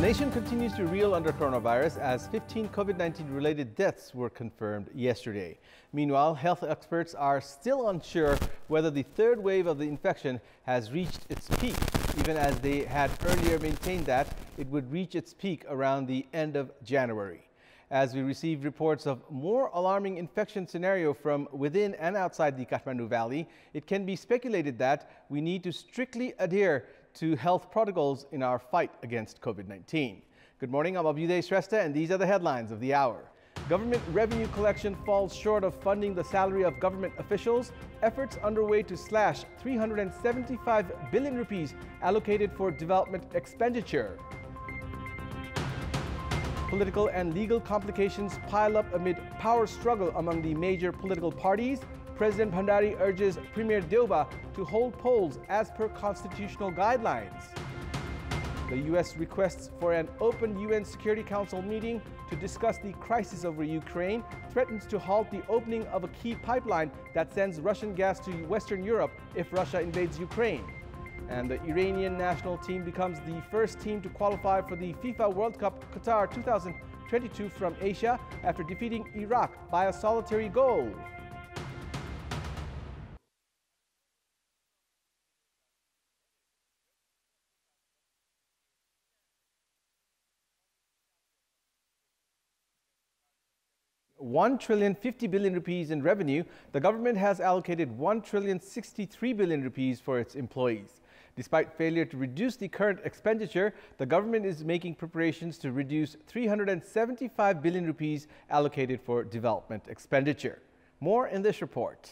nation continues to reel under coronavirus as 15 COVID-19 related deaths were confirmed yesterday. Meanwhile, health experts are still unsure whether the third wave of the infection has reached its peak, even as they had earlier maintained that it would reach its peak around the end of January. As we receive reports of more alarming infection scenario from within and outside the Kathmandu Valley, it can be speculated that we need to strictly adhere to health protocols in our fight against COVID-19. Good morning, I'm Bidhya and these are the headlines of the hour. Government revenue collection falls short of funding the salary of government officials. Efforts underway to slash 375 billion rupees allocated for development expenditure. Political and legal complications pile up amid power struggle among the major political parties. President Bhandari urges Premier Devi to hold polls as per constitutional guidelines. The U.S. requests for an open UN Security Council meeting to discuss the crisis over Ukraine, threatens to halt the opening of a key pipeline that sends Russian gas to Western Europe if Russia invades Ukraine. And the Iranian national team becomes the first team to qualify for the FIFA World Cup Qatar 2022 from Asia after defeating Iraq by a solitary goal. ₹1,050 billion in revenue, the government has allocated ₹1,063 billion for its employees. Despite failure to reduce the current expenditure, the government is making preparations to reduce ₹375 billion allocated for development expenditure. More in this report.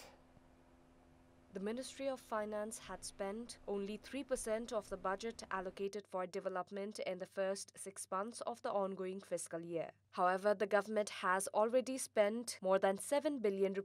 The Ministry of Finance had spent only 3% of the budget allocated for development in the first 6 months of the ongoing fiscal year. However, the government has already spent more than ₹7 billion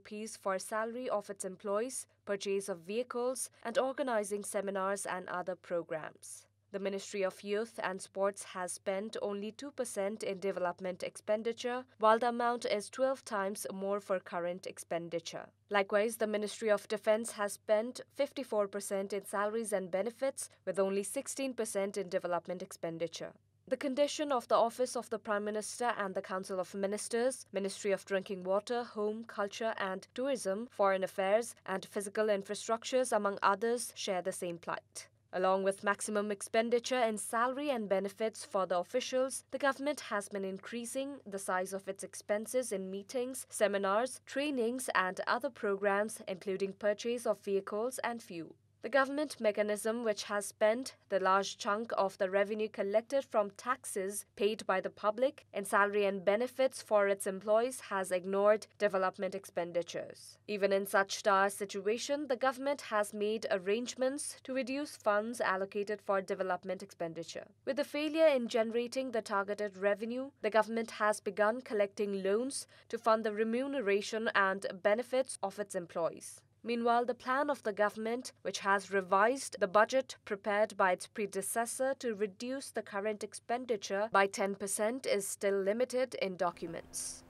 for salary of its employees, purchase of vehicles, and organizing seminars and other programs. The Ministry of Youth and Sports has spent only 2% in development expenditure, while the amount is 12 times more for current expenditure. Likewise, the Ministry of Defence has spent 54% in salaries and benefits, with only 16% in development expenditure. The condition of the Office of the Prime Minister and the Council of Ministers, Ministry of Drinking Water, Home, Culture and Tourism, Foreign Affairs and Physical Infrastructures, among others, share the same plight. Along with maximum expenditure in salary and benefits for the officials, the government has been increasing the size of its expenses in meetings, seminars, trainings and other programs, including purchase of vehicles and fuel. The government mechanism, which has spent the large chunk of the revenue collected from taxes paid by the public in salary and benefits for its employees, has ignored development expenditures. Even in such dire situation, the government has made arrangements to reduce funds allocated for development expenditure. With the failure in generating the targeted revenue, the government has begun collecting loans to fund the remuneration and benefits of its employees. Meanwhile, the plan of the government, which has revised the budget prepared by its predecessor to reduce the current expenditure by 10%, is still limited in documents.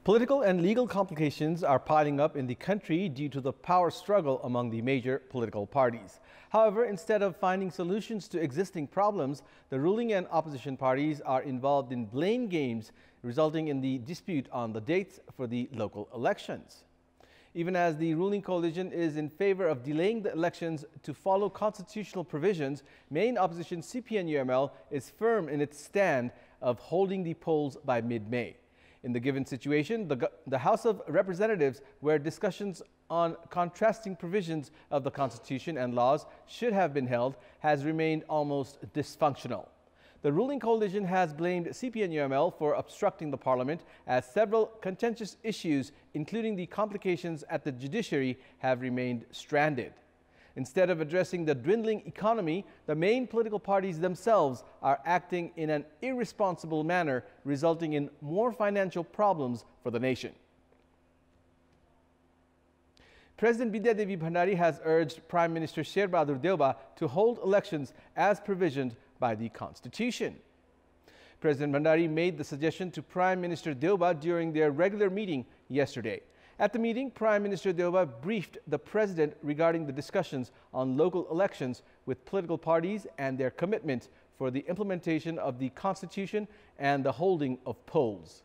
Political and legal complications are piling up in the country due to the power struggle among the major political parties. However, instead of finding solutions to existing problems, the ruling and opposition parties are involved in blame games, resulting in the dispute on the dates for the local elections. Even as the ruling coalition is in favor of delaying the elections to follow constitutional provisions, main opposition CPN-UML is firm in its stand of holding the polls by mid-May. In the given situation, the House of Representatives, where discussions on contrasting provisions of the Constitution and laws should have been held, has remained almost dysfunctional. The ruling coalition has blamed CPN-UML for obstructing the parliament, as several contentious issues, including the complications at the judiciary, have remained stranded. Instead of addressing the dwindling economy, the main political parties themselves are acting in an irresponsible manner, resulting in more financial problems for the nation. President Bidhya Devi Bhandari has urged Prime Minister Devi to hold elections as provisioned by the Constitution. President Bhandari made the suggestion to Prime Minister Devi during their regular meeting yesterday. At the meeting, Prime Minister Devi briefed the President regarding the discussions on local elections with political parties and their commitment for the implementation of the Constitution and the holding of polls.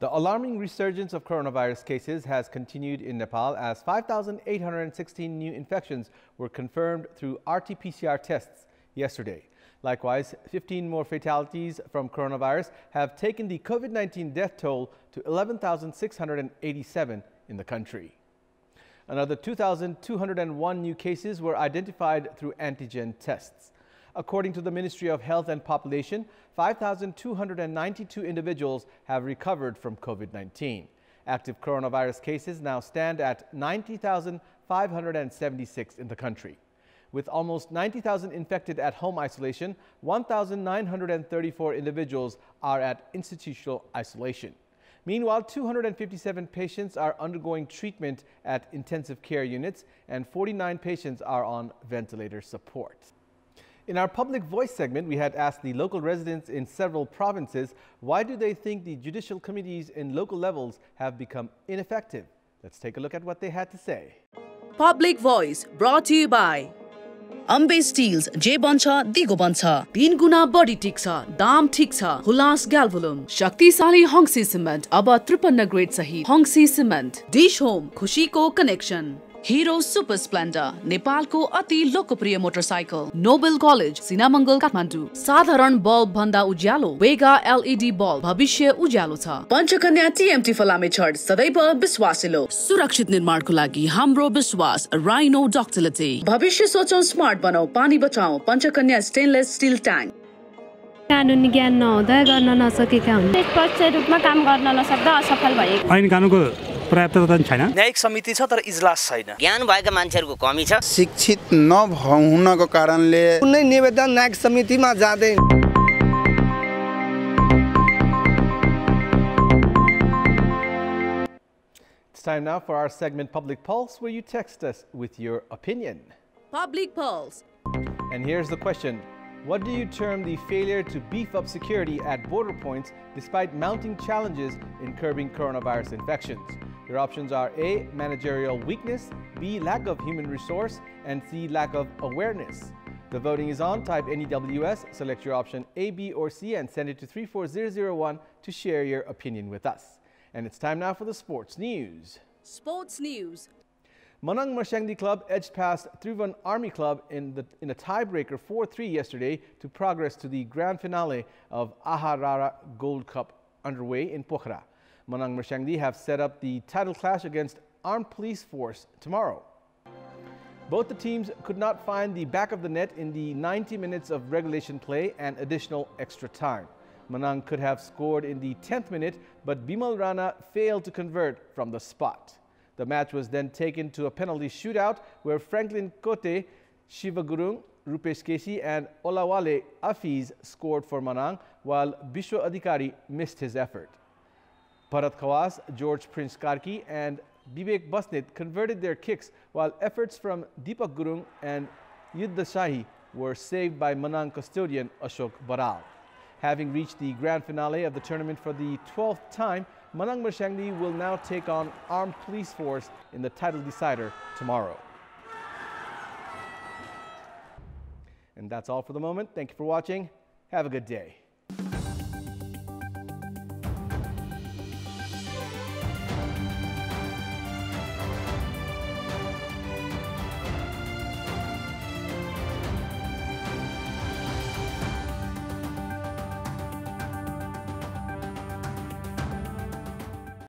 The alarming resurgence of coronavirus cases has continued in Nepal as 5,816 new infections were confirmed through RT-PCR tests yesterday. Likewise, 15 more fatalities from coronavirus have taken the COVID-19 death toll to 11,687 in the country. Another 2,201 new cases were identified through antigen tests. According to the Ministry of Health and Population, 5,292 individuals have recovered from COVID-19. Active coronavirus cases now stand at 90,576 in the country. With almost 90,000 infected at home isolation, 1,934 individuals are at institutional isolation. Meanwhile, 257 patients are undergoing treatment at intensive care units and 49 patients are on ventilator support. In our Public Voice segment, we had asked the local residents in several provinces why do they think the judicial committees in local levels have become ineffective. Let's take a look at what they had to say. Public Voice brought to you by Ambe Steels, जे बन्छ दिगो बन्छ 3 गुना बढी टिक्छ दाम ठीक छ हुलास ग्याल्भोलुम शक्तिशाली हंसी cement अब 53 ग्रेड सहित हंसी सिमेन्ट डिश होम खुशीको कनेक्सन हिरो सुपर स्प्लेन्डर नेपालको अति लोकप्रिय motorcycle Nobel college Sinamangal Kathmandu साधारण बल्ब भन्दा उज्यालो वेगा एलईडी बल्ब भविष्य उज्यालो छ पञ्चकन्या टीएमटी फलामे छड सदैव विश्वासिलो सुरक्षित निर्माणको लागि हाम्रो विश्वास राइनो डक्टिलिटी भविष्य सोचौं स्मार्ट बनाऊ पानी बचाऊ पञ्चकन्या स्टेनलेस स्टील ट्याङ्क कानुनी ज्ञान नहुँदा गर्न नसकेका हुन् निष्पक्ष रूपमा काम गर्न नसक्दा असफल भए ऐन कानुनको पर्याप्तता छैन न्यायिक समिति छ तर इजलास छैन ज्ञान भएका मान्छेहरुको कमी छ शिक्षित नहुनको कारणले कुनै निवेदन न्यायिक समितिमा जाँदैन It's time now for our segment Public Pulse, where you text us with your opinion. Public Pulse. And here's the question. What do you term the failure to beef up security at border points despite mounting challenges in curbing coronavirus infections? Your options are A, managerial weakness, B, lack of human resource, and C, lack of awareness. The voting is on. Type NEWS, select your option A, B, or C, and send it to 34001 to share your opinion with us. And it's time now for the sports news. Sports news. Manang Marshangdi Club edged past Thruvan Army Club in a tiebreaker 4-3 yesterday to progress to the grand finale of Aharara Gold Cup underway in Pokhara. Manang Marshangdi have set up the title clash against Armed Police Force tomorrow. Both the teams could not find the back of the net in the 90 minutes of regulation play and additional extra time. Manang could have scored in the 10th minute, but Bimal Rana failed to convert from the spot. The match was then taken to a penalty shootout where Franklin Kote, Shiva Gurung, Rupesh Keshi and Olawale Afiz scored for Manang, while Bishwa Adhikari missed his effort. Bharat Khawas, George Prince Karki and Vivek Basnet converted their kicks, while efforts from Deepak Gurung and Yuddha Shahi were saved by Manang custodian Ashok Baral. Having reached the grand finale of the tournament for the 12th time, Manang Marshangdi will now take on Armed Police Force in the title decider tomorrow. And that's all for the moment. Thank you for watching. Have a good day.